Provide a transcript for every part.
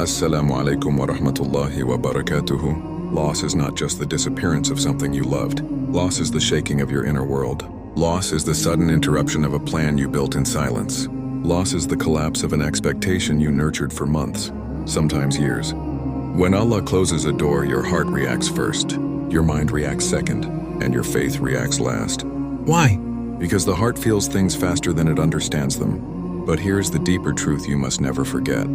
Assalamu alaikum wa rahmatullahi wa barakatuhu. Loss is not just the disappearance of something you loved. Loss is the shaking of your inner world. Loss is the sudden interruption of a plan you built in silence. Loss is the collapse of an expectation you nurtured for months, sometimes years. When Allah closes a door, your heart reacts first, your mind reacts second, and your faith reacts last. Why? Because the heart feels things faster than it understands them. But here's the deeper truth you must never forget.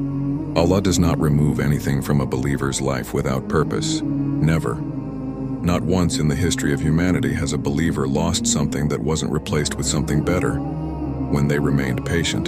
Allah does not remove anything from a believer's life without purpose. Never. Not once in the history of humanity has a believer lost something that wasn't replaced with something better when they remained patient.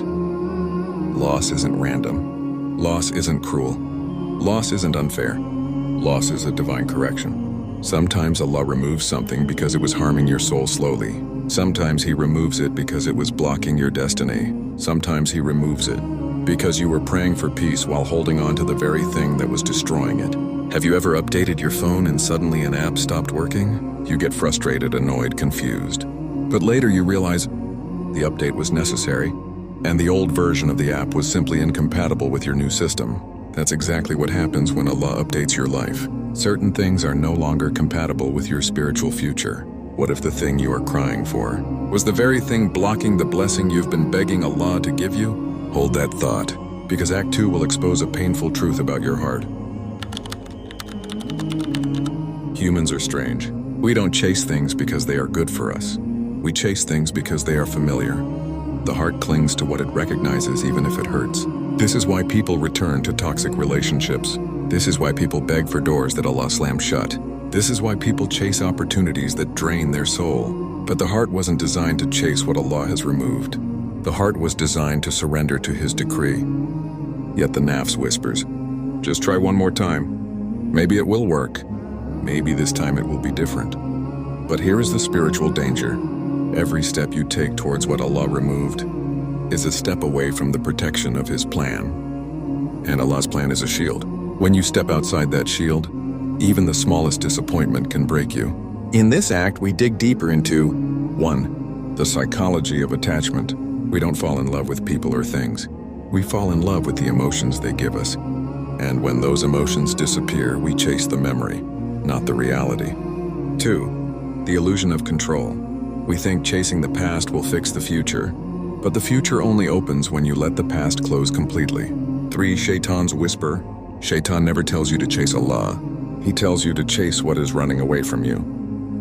Loss isn't random. Loss isn't cruel. Loss isn't unfair. Loss is a divine correction. Sometimes Allah removes something because it was harming your soul slowly. Sometimes He removes it because it was blocking your destiny. Sometimes He removes it because you were praying for peace while holding on to the very thing that was destroying it. Have you ever updated your phone and suddenly an app stopped working? You get frustrated, annoyed, confused. But later you realize the update was necessary, and the old version of the app was simply incompatible with your new system. That's exactly what happens when Allah updates your life. Certain things are no longer compatible with your spiritual future. What if the thing you are crying for was the very thing blocking the blessing you've been begging Allah to give you? Hold that thought, because Act 2 will expose a painful truth about your heart. Humans are strange. We don't chase things because they are good for us. We chase things because they are familiar. The heart clings to what it recognizes even if it hurts. This is why people return to toxic relationships. This is why people beg for doors that Allah slams shut. This is why people chase opportunities that drain their soul. But the heart wasn't designed to chase what Allah has removed. The heart was designed to surrender to His decree. Yet the nafs whispers, just try one more time. Maybe it will work. Maybe this time it will be different. But here is the spiritual danger. Every step you take towards what Allah removed is a step away from the protection of His plan. And Allah's plan is a shield. When you step outside that shield, even the smallest disappointment can break you. In this act, we dig deeper into 1. The psychology of attachment. We don't fall in love with people or things. We fall in love with the emotions they give us. And when those emotions disappear, we chase the memory, not the reality. 2. The illusion of control. We think chasing the past will fix the future, but the future only opens when you let the past close completely. 3. Shaitan's whisper. Shaitan never tells you to chase Allah. He tells you to chase what is running away from you.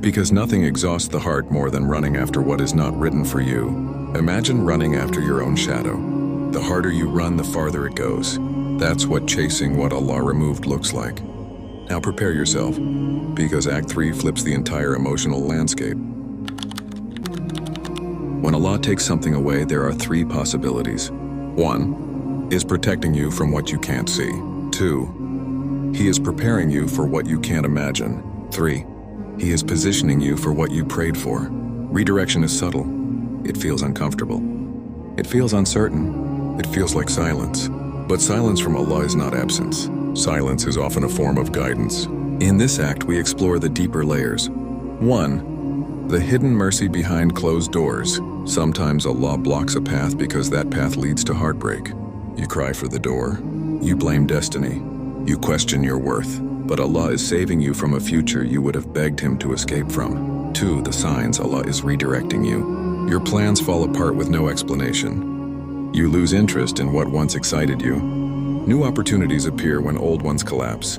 Because nothing exhausts the heart more than running after what is not written for you. Imagine running after your own shadow. The harder you run, the farther it goes. That's what chasing what Allah removed looks like. Now prepare yourself, because Act 3 flips the entire emotional landscape. When Allah takes something away, there are 3 possibilities. 1. Is protecting you from what you can't see. 2. He is preparing you for what you can't imagine. 3. He is positioning you for what you prayed for. Redirection is subtle. It feels uncomfortable. It feels uncertain. It feels like silence. But silence from Allah is not absence. Silence is often a form of guidance. In this act, we explore the deeper layers. 1. The hidden mercy behind closed doors. Sometimes Allah blocks a path because that path leads to heartbreak. You cry for the door. You blame destiny. You question your worth. But Allah is saving you from a future you would have begged Him to escape from. 2. The signs Allah is redirecting you. Your plans fall apart with no explanation. You lose interest in what once excited you. New opportunities appear when old ones collapse.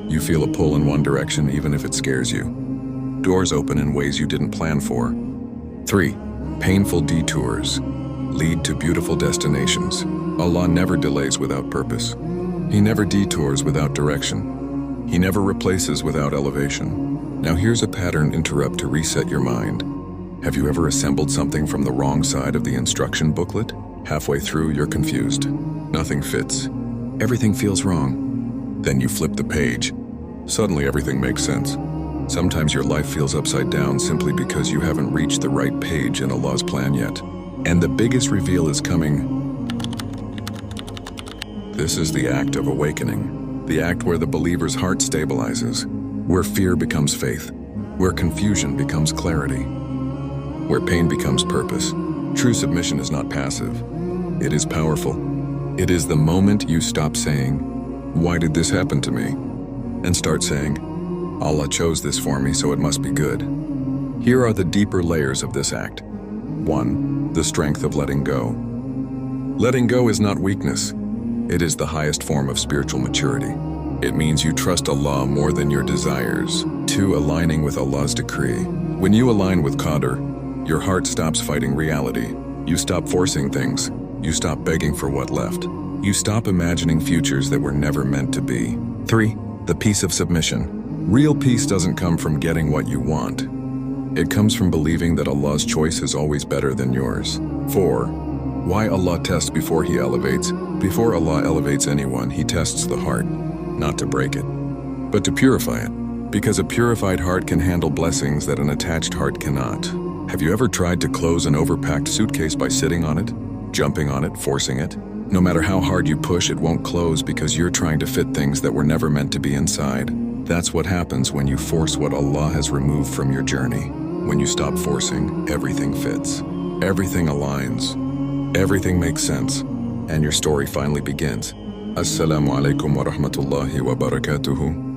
You feel a pull in one direction even if it scares you. Doors open in ways you didn't plan for. 3. Painful detours lead to beautiful destinations. Allah never delays without purpose. He never detours without direction. He never replaces without elevation. Now here's a pattern interrupt to reset your mind. Have you ever assembled something from the wrong side of the instruction booklet? Halfway through, you're confused. Nothing fits. Everything feels wrong. Then you flip the page. Suddenly everything makes sense. Sometimes your life feels upside down simply because you haven't reached the right page in Allah's plan yet. And the biggest reveal is coming. This is the act of awakening. The act where the believer's heart stabilizes. Where fear becomes faith. Where confusion becomes clarity. Where pain becomes purpose. True submission is not passive. It is powerful. It is the moment you stop saying, Why did this happen to me? And start saying, Allah chose this for me, so it must be good. Here are the deeper layers of this act. 1. The strength of letting go. Letting go is not weakness. It is the highest form of spiritual maturity. It means you trust Allah more than your desires. 2. Aligning with Allah's decree. When you align with Qadr, your heart stops fighting reality. You stop forcing things. You stop begging for what left. You stop imagining futures that were never meant to be. 3. The peace of submission. Real peace doesn't come from getting what you want. It comes from believing that Allah's choice is always better than yours. 4. Why Allah tests before He elevates. Before Allah elevates anyone, He tests the heart, not to break it, but to purify it, because a purified heart can handle blessings that an attached heart cannot. Have you ever tried to close an overpacked suitcase by sitting on it, jumping on it, forcing it? No matter how hard you push, it won't close because you're trying to fit things that were never meant to be inside. That's what happens when you force what Allah has removed from your journey. When you stop forcing, everything fits. Everything aligns. Everything makes sense. And your story finally begins. Assalamu alaikum wa rahmatullahi wa barakatuhu.